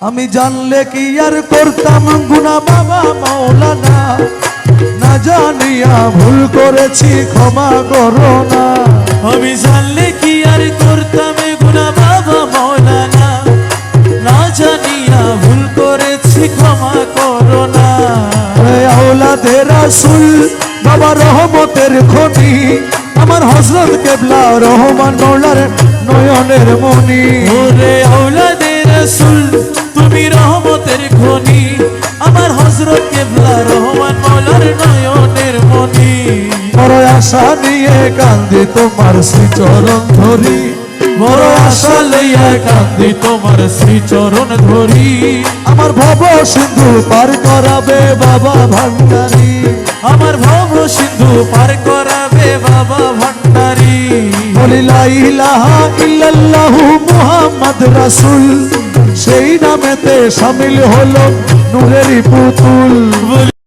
আমি জানলে কি আর করতাম গুনাহ বাবা মাওলানা, না জানিয়া ভুল করেছি ক্ষমা করো না। আমি জানলে কি আর করতাম গুনাহ বাবা মাওলানা, না জানিয়া ভুল করেছি ক্ষমা করো না। আওলাদে রাসূল বাবা রহমতের খনি, আমার হযরত কেবলা রহমান মওলার নয়নের মনি। ওরে আওলাদে রাসূল তুমি রহমতের খনি, আমার হযরত কেবলা রহমান মওলার নয়নের মনি। বড় আশা নিয়ে কান্দি তোমার শ্রীচরণ ধরি, বড় আশা লইয়া কান্দি তোমার শ্রীচরণ ধরি। আমার ভব সিন্ধু পার করাবে বাবা ভান্ডারী, আমার ভব সিন্ধু পার করাবে বাবা ভান্ডারী। বলি লা ইলাহা ইল্লাল্লাহু মুহাম্মদ রাসূল, সেই নামেতে শামিল হলো নূরেরই পুতুল।